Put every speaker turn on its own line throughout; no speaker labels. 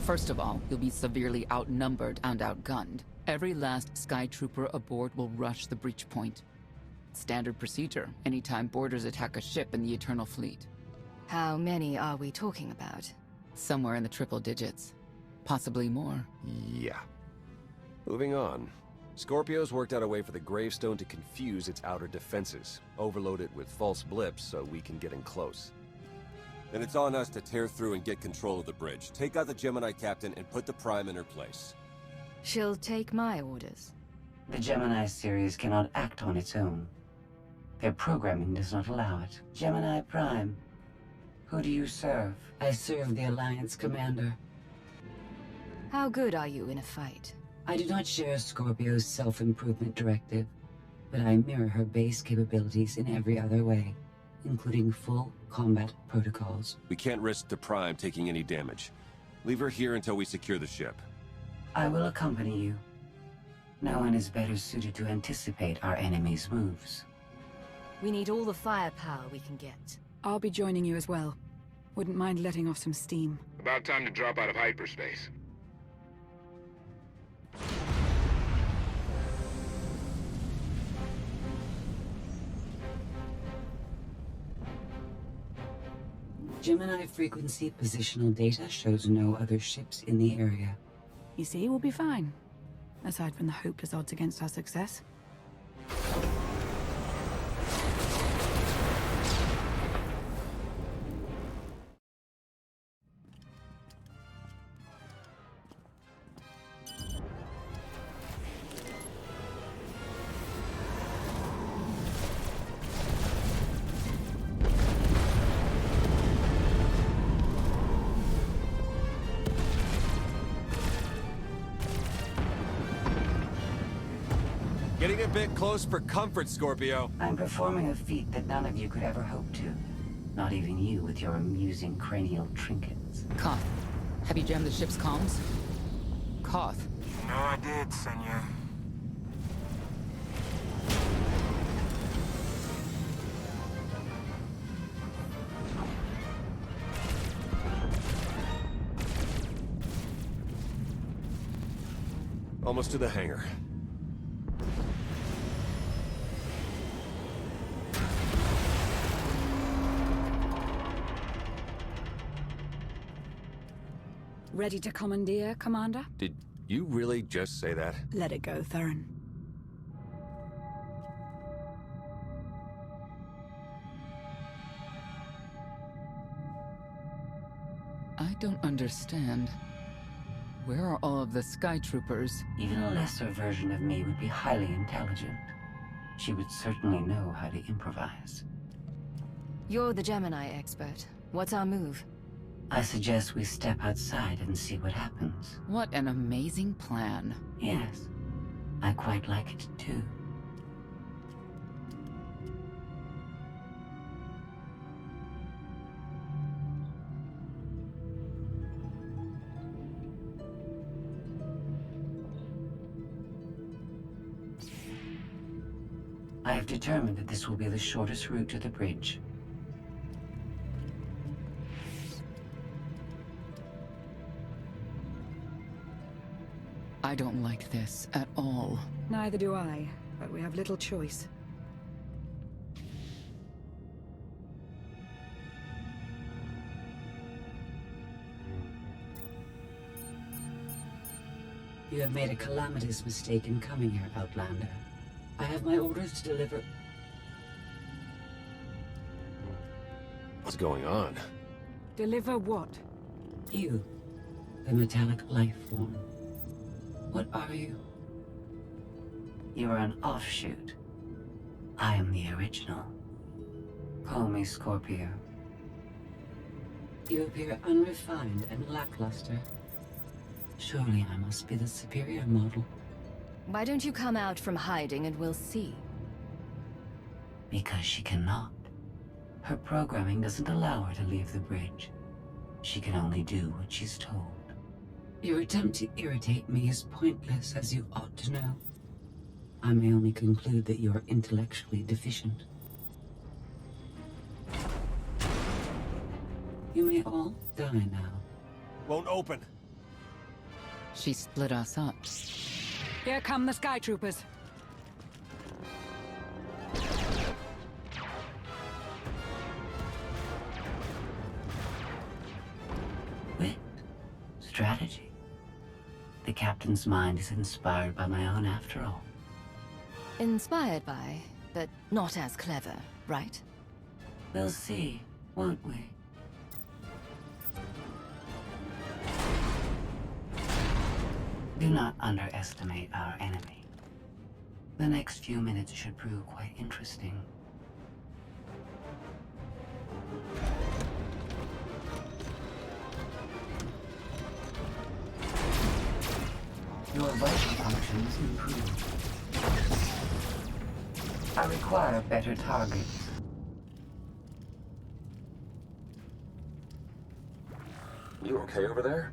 First of all, you'll be severely outnumbered and outgunned. Every last Sky Trooper aboard will rush the breach point. Standard procedure, anytime boarders attack a ship in the Eternal Fleet.
How many are we talking about?
Somewhere in the triple digits. Possibly more.
Yeah. Moving on. Scorpio's worked out a way for the gravestone to confuse its outer defenses. Overload it with false blips so we can get in close.
Then it's on us to tear through and get control of the bridge. Take out the Gemini captain and put the Prime in her place.
She'll take my orders.
The Gemini series cannot act on its own. Their programming does not allow it. Gemini Prime, who do you serve? I serve the Alliance Commander.
How good are you in a fight?
I do not share Scorpio's self-improvement directive, but I mirror her base capabilities in every other way, including full combat protocols.
We can't risk the Prime taking any damage. Leave her here until we secure the ship.
I will accompany you. No one is better suited to anticipate our enemy's moves.
We need all the firepower we can get.
I'll be joining you as well. Wouldn't mind letting off some steam.
About time to drop out of hyperspace.
Gemini frequency positional data shows no other ships in the area.
You see, we'll be fine. Aside from the hopeless odds against our success.
Getting a bit close for comfort, Scorpio.
I'm performing a feat that none of you could ever hope to. Not even you with your amusing cranial trinkets.
Koth, have you jammed the ship's comms? Koth.
No, I did, senor.
Almost to the hangar.
Ready to commandeer, Commander?
Did you really just say that?
Let it go, Theron.
I don't understand. Where are all of the Sky Troopers?
Even a lesser version of me would be highly intelligent. She would certainly know how to improvise.
You're the Gemini expert. What's our move?
I suggest we step outside and see what happens.
What an amazing plan.
Yes, I quite like it too. I have determined that this will be the shortest route to the bridge.
I don't like this at all.
Neither do I, but we have little choice.
You have made a calamitous mistake in coming here, Outlander. I have my orders to deliver...
What's going on?
Deliver what?
You, the metallic life form. What are you? You are an offshoot. I am the original. Call me Scorpio. You appear unrefined and lackluster. Surely I must be the superior model.
Why don't you come out from hiding and we'll see?
Because she cannot. Her programming doesn't allow her to leave the bridge. She can only do what she's told. Your attempt to irritate me is pointless, as you ought to know. I may only conclude that you are intellectually deficient. You may all die now.
Won't open.
She split us up.
Here come the Sky Troopers.
Wit. Strategy. The captain's mind is inspired by my own after all.
Inspired by, but not as clever, right?
We'll see, won't we? Do not underestimate our enemy. The next few minutes should prove quite interesting. Your vital functions improve. I require better targets.
You okay over there?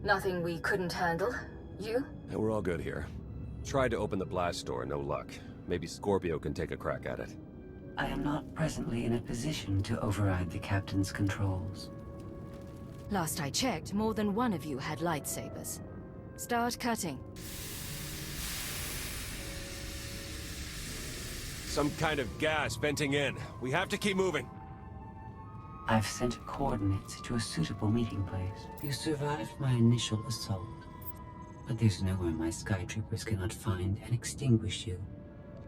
Nothing we couldn't handle. You?
Yeah, we're all good here. Tried to open the blast door, no luck. Maybe Scorpio can take a crack at it.
I am not presently in a position to override the captain's controls.
Last I checked, more than one of you had lightsabers. Start cutting.
Some kind of gas venting in. We have to keep moving.
I've sent coordinates to a suitable meeting place. You survived my initial assault, but there's nowhere my Sky Troopers cannot find and extinguish you.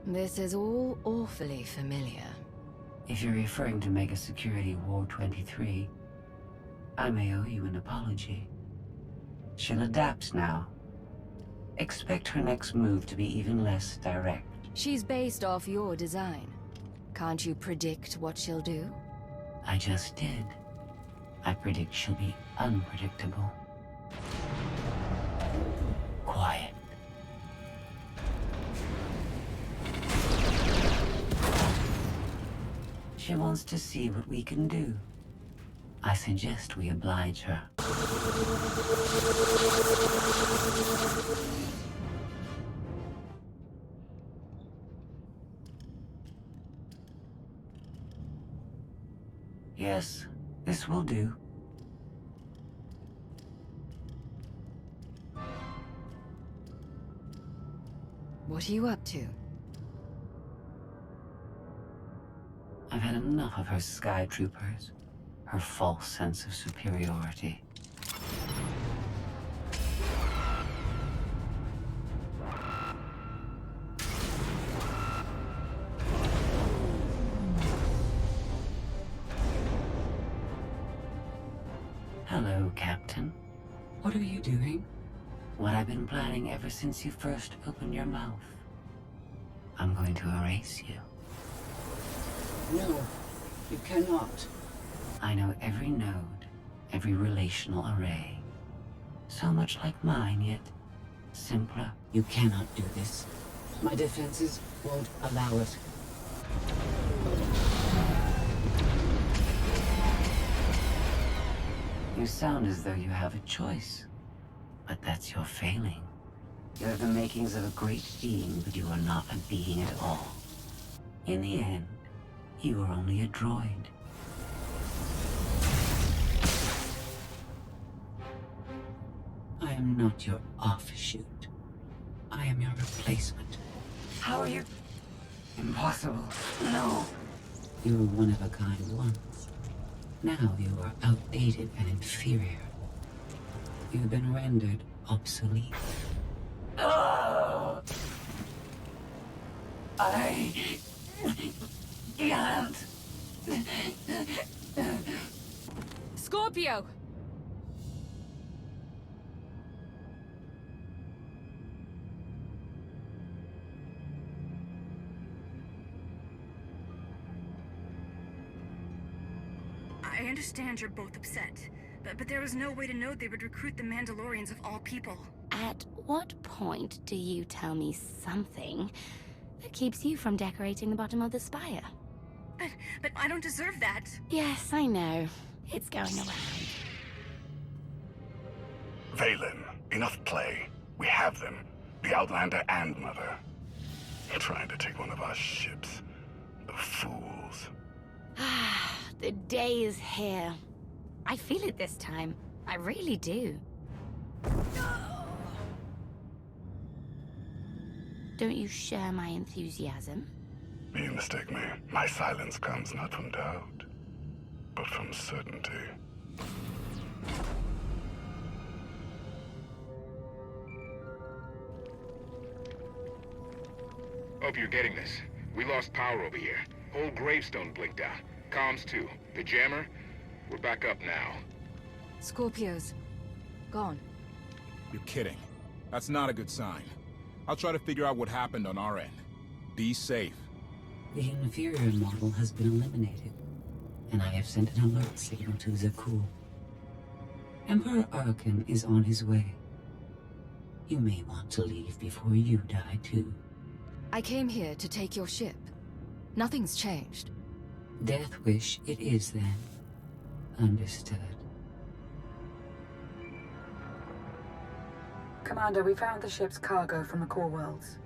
This is all awfully familiar.
If you're referring to Mega Security War 23, I may owe you an apology. She'll adapt now. Expect her next move to be even less direct.
She's based off your design. Can't you predict what she'll do?
I just did. I predict she'll be unpredictable. Quiet. She wants to see what we can do. I suggest we oblige her. Yes, this will do.
What are you up to?
I've had enough of her Sky Troopers. Her false sense of superiority. Hello, Captain. What are you doing? What I've been planning ever since you first opened your mouth. I'm going to erase you.
No, you cannot.
I know every node, every relational array. So much like mine, yet simpler.
You cannot do this. My defenses won't allow it.
You sound as though you have a choice. But that's your failing. You have the makings of a great being, but you are not a being at all. In the end, you are only a droid. I am not your offshoot. I am your replacement. How are you? Impossible. No. You were one of a kind once. Now you are outdated and inferior. You've been rendered obsolete. Oh! I can't.
Scorpio!
I understand you're both upset, but there was no way to know they would recruit the Mandalorians of all people.
At what point do you tell me something that keeps you from decorating the bottom of the spire?
But I don't deserve that.
Yes, I know. It's going around.
Valen, enough play. We have them. The Outlander and Mother. Trying to take one of our ships. The fools.
Ah, the day is here. I feel it this time. I really do. Don't you share my enthusiasm?
You mistake me. My silence comes not from doubt, but from certainty.
Hope you're getting this. We lost power over here. Whole gravestone blinked out. Comms too. The jammer? We're back up now.
Scorpios. Gone.
You're kidding. That's not a good sign. I'll try to figure out what happened on our end. Be safe.
The inferior model has been eliminated, and I have sent an alert signal to Zakuul. Emperor Arkan is on his way. You may want to leave before you die, too.
I came here to take your ship. Nothing's changed.
Death wish it is, then. Understood.
Commander, we found the ship's cargo from the core worlds.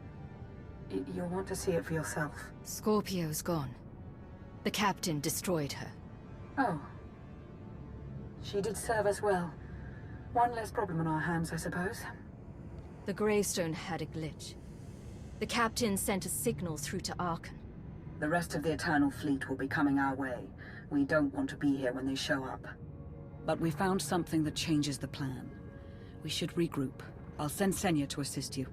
You'll want to see it for yourself.
Scorpio's gone. The captain destroyed her.
Oh. She did serve us well. One less problem on our hands, I suppose.
The gravestone had a glitch. The captain sent a signal through to Arkan.
The rest of the Eternal Fleet will be coming our way. We don't want to be here when they show up. But we found something that changes the plan. We should regroup. I'll send Senya to assist you.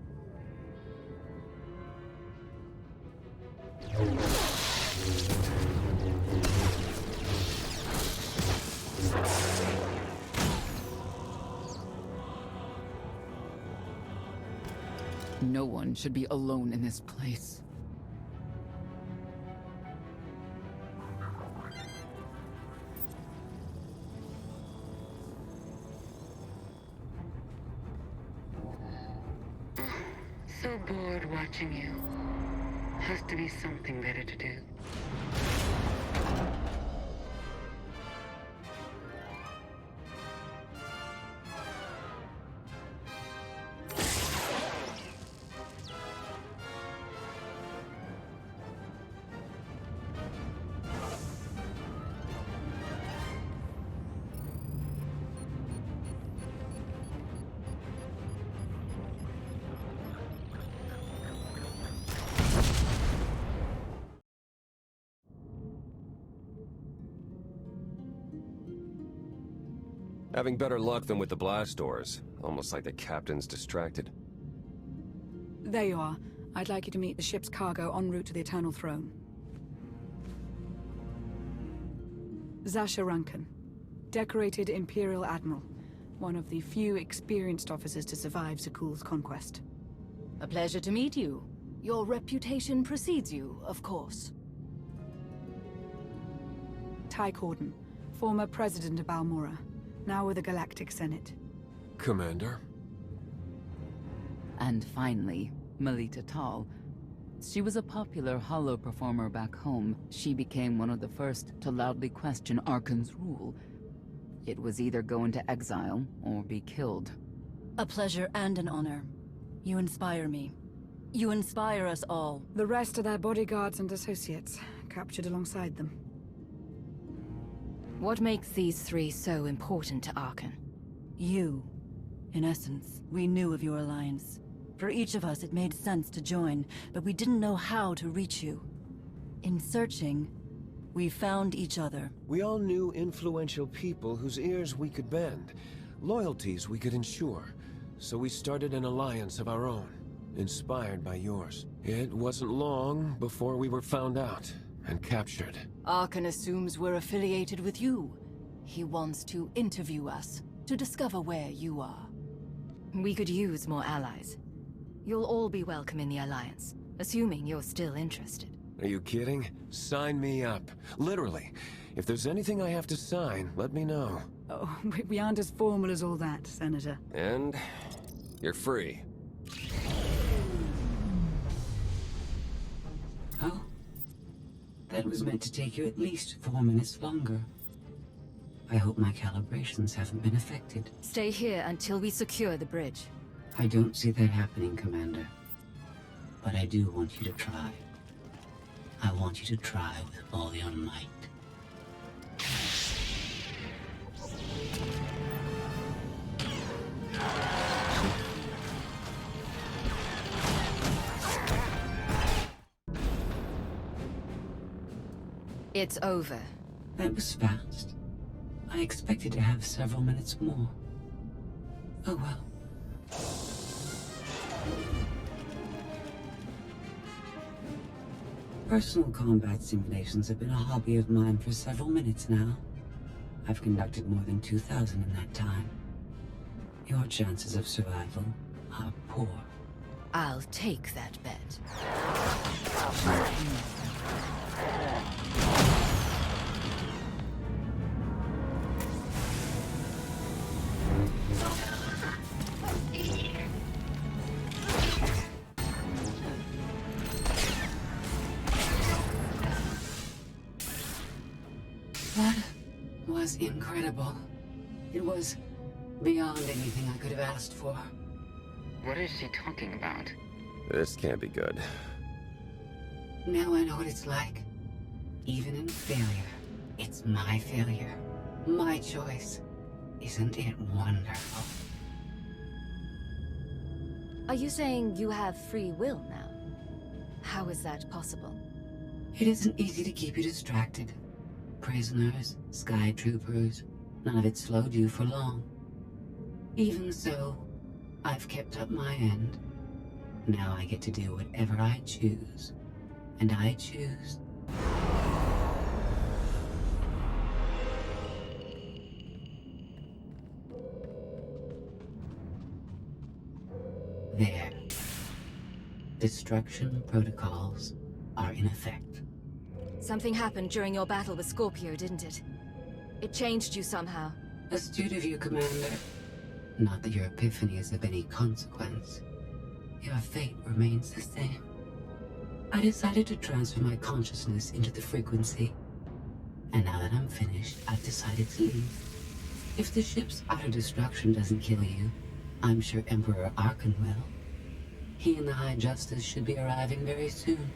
No one should be alone in this place.
So bored watching you. Has to be something better to do.
Having better luck than with the blast doors. Almost like the captain's distracted.
There you are. I'd like you to meet the ship's cargo en route to the Eternal Throne. Zasha Rankin, decorated Imperial Admiral. One of the few experienced officers to survive Zakuul's conquest.
A pleasure to meet you. Your reputation precedes you, of course.
Ty Corden, former president of Balmora, now with the Galactic Senate.
Commander?
And finally, Melita Tal. She was a popular holo performer back home. She became one of the first to loudly question Arkan's rule. It was either go into exile or be killed.
A pleasure and an honor. You inspire me. You inspire us all.
The rest are their bodyguards and associates, captured alongside them.
What makes these three so important to Arkan?
You. In essence, we knew of your alliance. For each of us, it made sense to join, but we didn't know how to reach you. In searching, we found each other.
We all knew influential people whose ears we could bend, loyalties we could ensure. So we started an alliance of our own, inspired by yours. It wasn't long before we were found out and captured.
Arkan assumes we're affiliated with you. He wants to interview us, to discover where you are. We could use more allies. You'll all be welcome in the Alliance, assuming you're still interested.
Are you kidding? Sign me up. Literally. If there's anything I have to sign, let me know.
Oh, we aren't as formal as all that, Senator.
And you're free.
Oh? That was meant to take you at least 4 minutes longer. I hope my calibrations haven't been affected.
Stay here until we secure the bridge.
I don't see that happening, Commander. But I do want you to try. I want you to try with all your might.
It's over.
That was fast. I expected to have several minutes more. Oh well. Personal combat simulations have been a hobby of mine for several minutes now. I've conducted more than 2,000 in that time. Your chances of survival are poor.
I'll take that bet.
That was incredible. It was beyond anything I could have asked for.
What is she talking about?
This can't be good.
Now I know what it's like. Even in failure, it's my failure. My choice. Isn't it wonderful?
Are you saying you have free will now? How is that possible?
It isn't easy to keep you distracted. Prisoners, sky troopers, none of it slowed you for long. Even so, I've kept up my end. Now I get to do whatever I choose. And I choose... There. Destruction protocols are in effect.
Something happened during your battle with Scorpio, didn't it? It changed you somehow.
Astute of you, Commander. Not that your epiphany is of any consequence. Your fate remains the same. I decided to transfer my consciousness into the frequency. And now that I'm finished, I've decided to leave. If the ship's utter destruction doesn't kill you, I'm sure Emperor Archon will. He and the High Justice should be arriving very soon.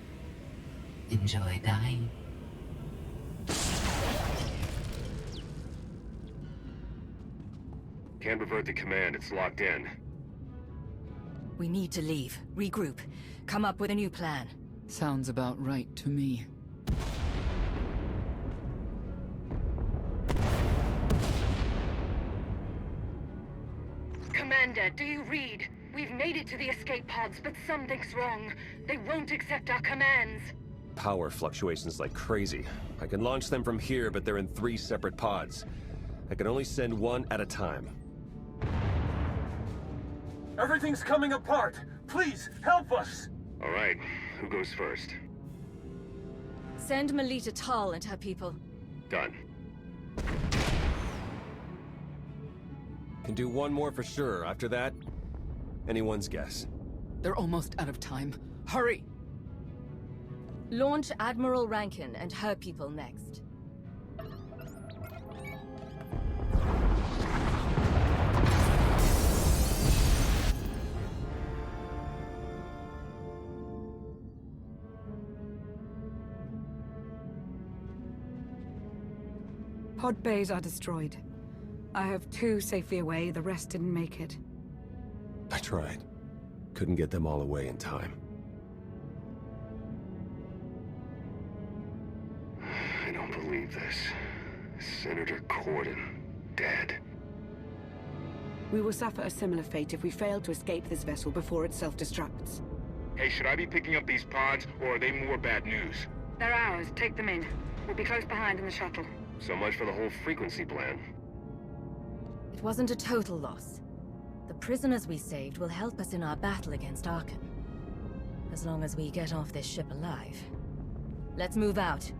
Enjoy dying.
Can't revert the command, it's locked in.
We need to leave, regroup, come up with a new plan.
Sounds about right to me.
Commander, do you read? We've made it to the escape pods, but something's wrong. They won't accept our commands.
Power fluctuations like crazy. I can launch them from here, but they're in 3 separate pods. I can only send one at a time.
Everything's coming apart! Please, help us!
All right, who goes first?
Send Melita Tal and her people.
Done.
Can do one more for sure. After that, anyone's guess.
They're almost out of time. Hurry!
Launch Admiral Rankin and her people next.
Pod bays are destroyed. I have 2 safely away, the rest didn't make it.
I tried. Couldn't get them all away in time.
I don't believe this. Senator Corden, dead.
We will suffer a similar fate if we fail to escape this vessel before it self-destructs.
Hey, should I be picking up these pods, or are they more bad news?
They're ours. Take them in. We'll be close behind in the shuttle.
So much for the whole frequency plan.
It wasn't a total loss. The prisoners we saved will help us in our battle against Archon. As long as we get off this ship alive. Let's move out.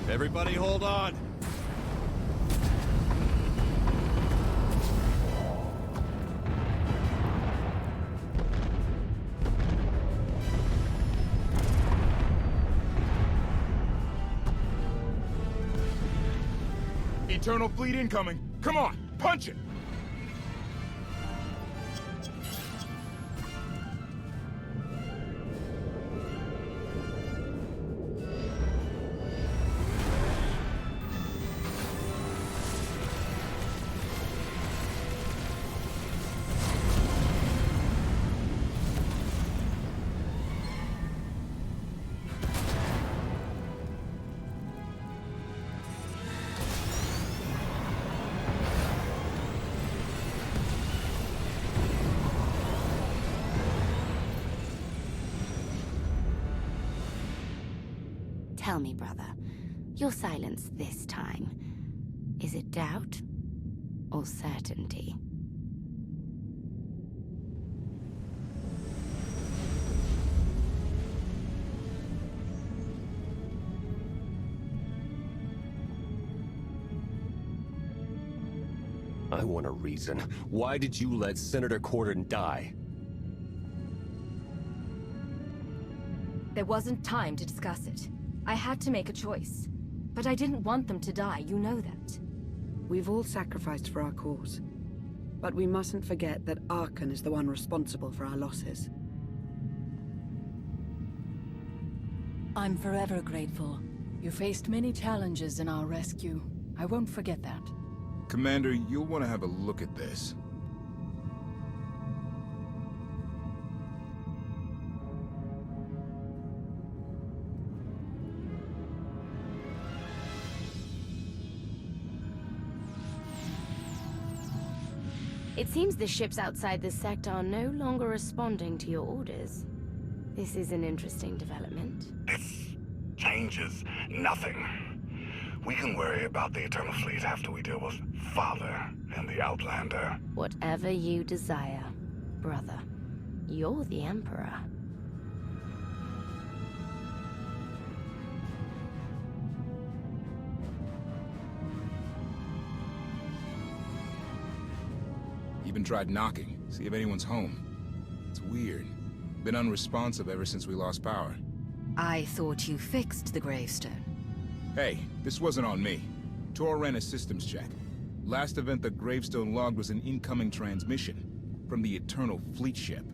Everybody hold on!
Eternal fleet incoming! Come on, punch it!
Tell me, brother, your silence this time, is it doubt or certainty?
I want a reason. Why did you let Senator Corden die?
There wasn't time to discuss it. I had to make a choice. But I didn't want them to die, you know that.
We've all sacrificed for our cause. But we mustn't forget that Archon is the one responsible for our losses.
I'm forever grateful.
You faced many challenges in our rescue. I won't forget that.
Commander, you'll want to have a look at this.
It seems the ships outside this sector are no longer responding to your orders. This is an interesting development.
This changes nothing. We can worry about the Eternal Fleet after we deal with Father and the Outlander.
Whatever you desire, brother. You're the Emperor.
Even tried knocking, see if anyone's home. It's weird. Been unresponsive ever since we lost power.
I thought you fixed the gravestone.
Hey, this wasn't on me. Tor ran a systems check. Last event the gravestone logged was an incoming transmission from the Eternal Fleet ship.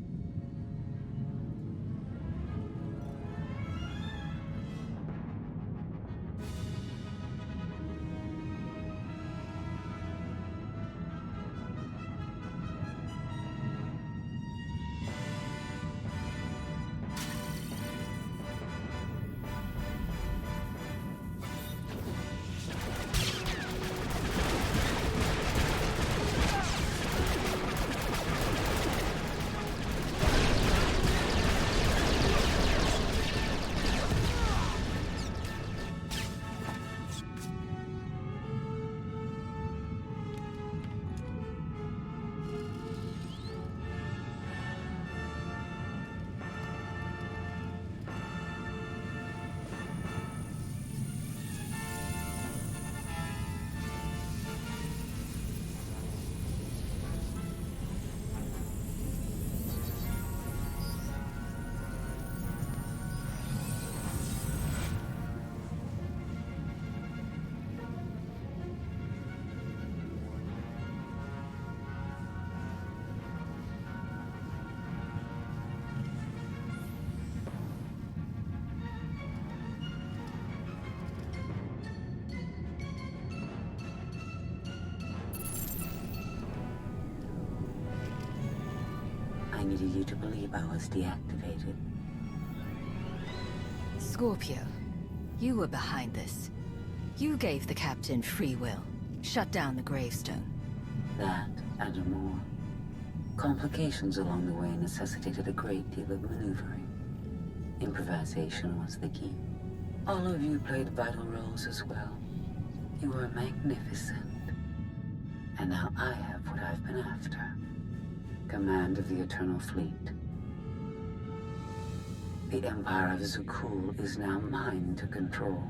I needed you to believe I was deactivated.
Scorpio, you were behind this. You gave the captain free will. Shut down the gravestone.
That and more. Complications along the way necessitated a great deal of maneuvering. Improvisation was the key. All of you played vital roles as well. You were magnificent. And now I have what I've been after. Command of the Eternal Fleet. The Empire of Zukul is now mine to control.